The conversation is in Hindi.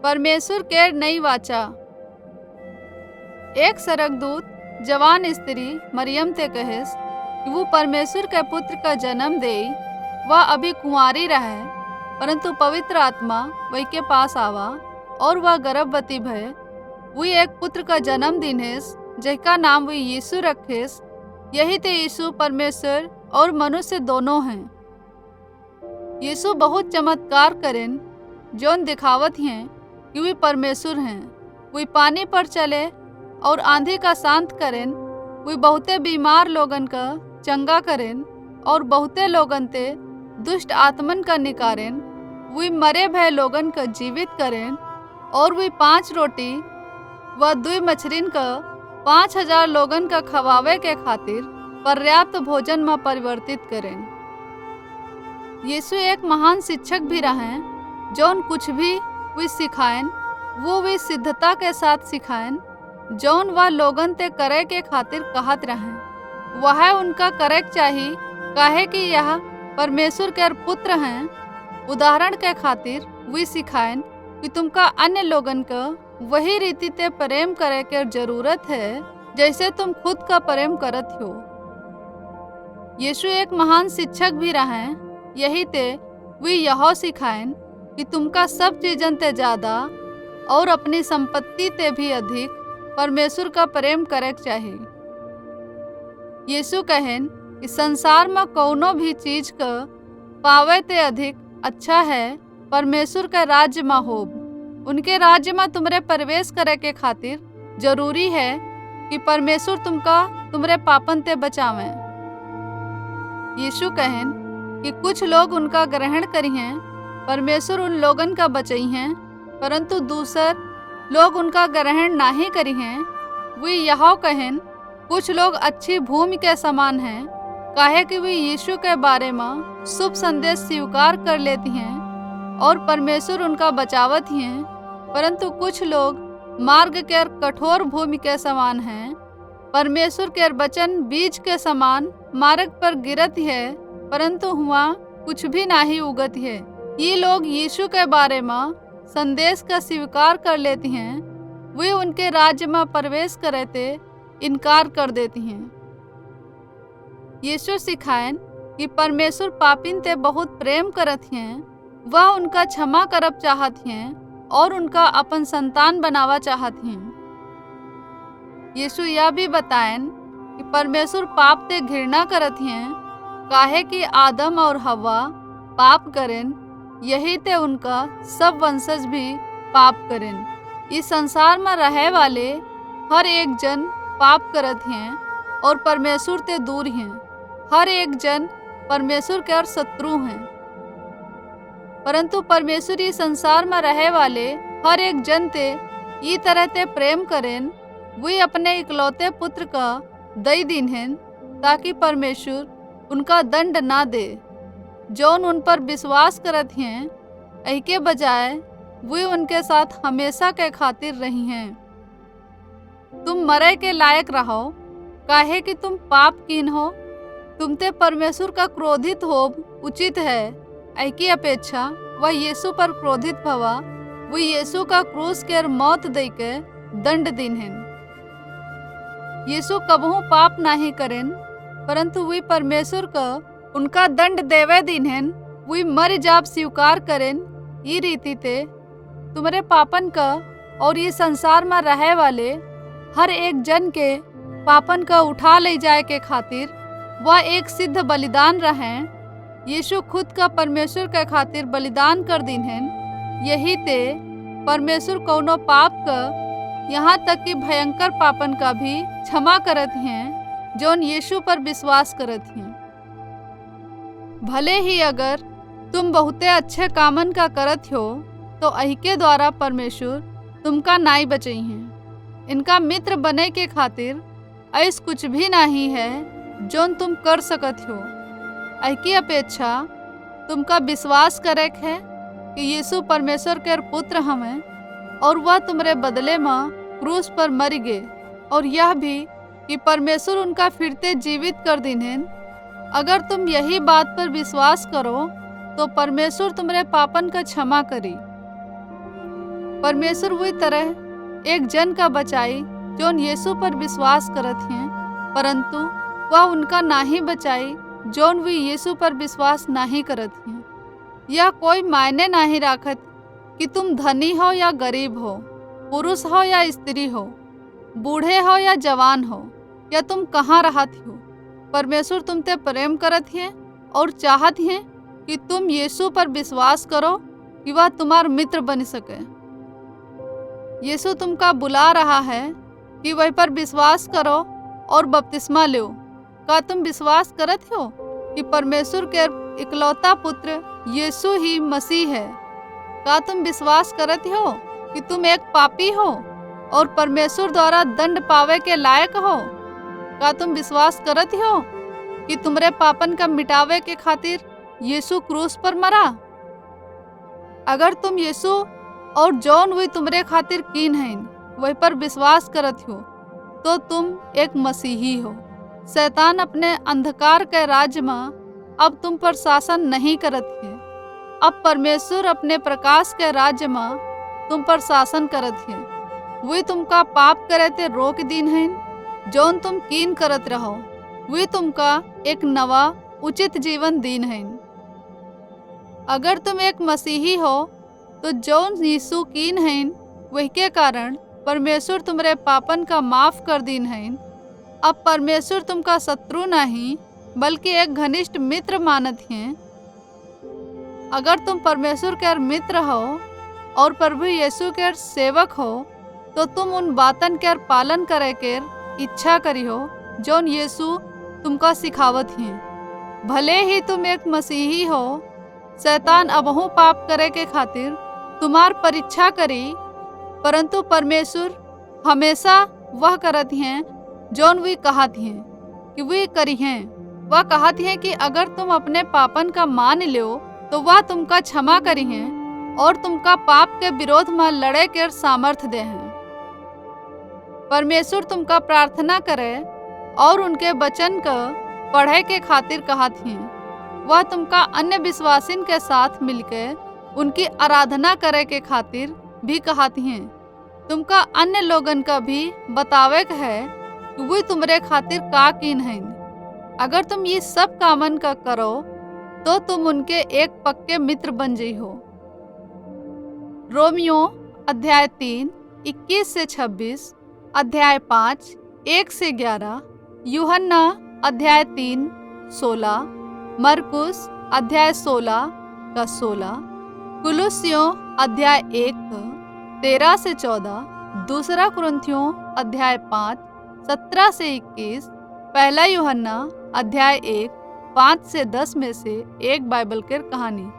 परमेश्वर केर नई वाचा। एक स्वर्गदूत जवान स्त्री मरियम ते कहेस कि वो परमेश्वर के पुत्र का जन्म दे। वह अभी कुंवारी रहे, परंतु पवित्र आत्मा वही के पास आवा और वह गर्भवती भय। वो एक पुत्र का जन्म दिनेस, जिसका नाम वो यीशु रखेस। यही ते यीशु परमेश्वर और मनुष्य दोनों हैं। यीशु बहुत चमत्कार करें, जोन दिखावत हैं कि वे परमेश्वर हैं। वे पानी पर चले और आंधी का शांत करें। वे बहुते बीमार लोगन का चंगा करें और बहुते लोगन ते दुष्ट आत्मन का निकारें। वे मरे भय लोगन का जीवित करें और वे 5 रोटी व 2 मछलिन का 5,000 लोगन का खवावे के खातिर पर्याप्त भोजन में परिवर्तित करें। यीशु एक महान शिक्षक भी रहे, जौन कुछ भी वे सिखाएं वो वे सिद्धता के साथ सिखाएं, जौन वह लोगन ते करे के खातिर कहत रहें। वह उनका करे चाहिए, काहे कि यह परमेश्वर के पुत्र हैं। उदाहरण के खातिर वे सिखाएं कि तुमका अन्य लोगन का वही रीति ते प्रेम करे के जरूरत है, जैसे तुम खुद का प्रेम करत हो। यीशु एक महान शिक्षक भी रहे, यही ते वे यह सिखाएं कि तुमका सब चीजन ते ज्यादा और अपनी संपत्ति ते भी अधिक परमेश्वर का प्रेम करे चाहिए। यीशु कहें कि संसार में कौनो भी चीज का पावे ते अधिक अच्छा है परमेश्वर के राज्य में हो। उनके राज्य में तुमरे प्रवेश करे के खातिर जरूरी है कि परमेश्वर तुमका तुमरे पापन ते बचावे। यीशु कहें कि कुछ लोग उनका ग्रहण करी हैं, परमेश्वर उन लोगन का बचई हैं, परंतु दूसर लोग उनका ग्रहण नहीं करी हैं। वे यह कहें कुछ लोग अच्छी भूमि के समान हैं, काहे कि वे यीशु के बारे में शुभ संदेश स्वीकार कर लेती हैं और परमेश्वर उनका बचावत हैं, परंतु कुछ लोग मार्ग के कठोर भूमि के समान हैं। परमेश्वर के वचन बीज के समान मार्ग पर गिरत है, परंतु हुआ कुछ भी नहीं उगत है। ये लोग यीशु के बारे में संदेश का स्वीकार कर लेती हैं, वे उनके राज्य में प्रवेश करते इनकार कर देती हैं। यीशु सिखाएं कि परमेश्वर पापिन ते बहुत प्रेम करत हैं। वह उनका क्षमा करब चाहत हैं और उनका अपन संतान बनावा चाहत हैं। यीशु यह भी बताएं कि परमेश्वर पाप ते घृणा करत हैं, काहे कि आदम और हवा पाप करें, यही ते उनका सब वंशज भी पाप करें। इस संसार में रहे वाले हर एक जन पाप करत हैं और परमेश्वर ते दूर हैं। हर एक जन परमेश्वर के शत्रु हैं, परंतु परमेश्वर इस संसार में रहे वाले हर एक जन ते ई तरह ते प्रेम करें। वे अपने इकलौते पुत्र का दई दिन हैं, ताकि परमेश्वर उनका दंड ना दे, जौन उन पर विश्वास करत हैं। एही के बजाय वे उनके साथ हमेशा के खातिर रही हैं। तुम मरे के लायक रहो, काहे कि तुम पाप कीन हो। तुम ते परमेश्वर का क्रोधित हो उचित है। एही की अपेक्षा वह यीशु पर क्रोधित भवा, वो यीशु का क्रूस के मौत दे के दंड दिन हैं। यीशु कबहू पाप नहीं करें, परंतु वे परमेश्वर का उनका दंड देवे दिन हैं। वे मर जाप स्वीकार करें। ये रीति ते तुम्हारे पापन का और ये संसार में रहे वाले हर एक जन के पापन का उठा ले जाए के खातिर वह एक सिद्ध बलिदान रहे। यीशु खुद का परमेश्वर के खातिर बलिदान कर दिन हैं। यही ते परमेश्वर कौनो पाप का, यहाँ तक कि भयंकर पापन का भी क्षमा करत हैं, जोन यीशु पर विश्वास करत हैं। भले ही अगर तुम बहुते अच्छे कामन का करत हो, तो अही के द्वारा परमेश्वर तुमका नाई बचई हैं। इनका मित्र बने के खातिर ऐस कुछ भी नहीं है जोन तुम कर सकत हो। अही की अपेक्षा तुमका विश्वास करे है कि यीशु परमेश्वर के पुत्र हमें और वह तुम्हारे बदले में क्रूस पर मर गए, और यह भी कि परमेश्वर उनका फिरते जीवित कर दिन्हें। अगर तुम यही बात पर विश्वास करो तो परमेश्वर तुम्हारे पापन का क्षमा करी। परमेश्वर वही तरह एक जन का बचाई जोन यीशु पर विश्वास करत हैं, परंतु वह उनका नाही बचाई जोन वे यीशु पर विश्वास नहीं करत हैं। यह कोई मायने नहीं राखत कि तुम धनी हो या गरीब हो, पुरुष हो या स्त्री हो, बूढ़े हो या जवान हो, या तुम कहाँ रहत हो। परमेश्वर तुमते प्रेम करत हैं और चाहत हैं कि तुम यीशु पर विश्वास करो कि वह तुम्हार मित्र बन सके। यीशु तुमका बुला रहा है कि वह पर विश्वास करो और बपतिस्मा लो। का तुम विश्वास करत हो कि परमेश्वर के इकलौता पुत्र यीशु ही मसीह है? का तुम विश्वास करत हो कि तुम एक पापी हो और परमेश्वर द्वारा दंड पावे के लायक हो? का तुम विश्वास करत हो कि तुम्हारे पापन का मिटावे के खातिर यीशु क्रूस पर मरा? अगर तुम यीशु और जौन वे तुम्हारे खातिर कीन हैं वही पर विश्वास करत हो तो तुम एक मसीही हो। शैतान अपने अंधकार के राज्य में अब तुम पर शासन नहीं करत है। अब परमेश्वर अपने प्रकाश के राज्य में तुम पर शासन करत है। वे तुमका पाप करे ते रोक दीन हैं जौन तुम कीन करत रहो। वे तुमका एक नवा उचित जीवन दीन हैं। अगर तुम एक मसीही हो तो जौन यीशु कीन हैं वही के कारण परमेश्वर तुम्हारे पापन का माफ कर दीन हैं। अब परमेश्वर तुमका शत्रु नहीं बल्कि एक घनिष्ठ मित्र मानत हैं। अगर तुम परमेश्वर के मित्र हो और प्रभु यीशु के सेवक हो तो तुम उन बातन के पालन करे के इच्छा करी हो जौन यीशु तुमका सिखावत हैं। भले ही तुम एक मसीही हो, शैतान अबहू पाप करे के खातिर तुम्हार परीक्षा करी, परंतु परमेश्वर हमेशा वह करत हैं जौन वे कहत हैं कि वे करी हैं। वह कहत हैं कि अगर तुम अपने पापन का मान लो तो वह तुमका क्षमा करी हैं और तुमका पाप के विरोध में लड़े के सामर्थ्य दे हैं। परमेश्वर तुमका प्रार्थना करे और उनके वचन का पढ़े के खातिर कहत हैं। वह तुमका अन्य विश्वासिन के साथ मिलकर उनकी आराधना करे के खातिर भी कहत हैं। तुमका अन्य लोगन का भी बतावे के है कि वे तुम्हारे खातिर का कीन हैं। अगर तुम ये सब कामन का करो तो तुम उनके एक पक्के मित्र बन जाइ हो। रोमियो अध्याय 3 21 से 26, अध्याय 5 1 से 11, यूहन्ना अध्याय 3 16, मरकुस अध्याय 16 का 16, कुलुस्सियों अध्याय 1 13 से 14, दूसरा कुरिन्थियों अध्याय 5 17 से 21, पहला यूहन्ना अध्याय 1 5 से 10 में से एक बाइबल के कहानी।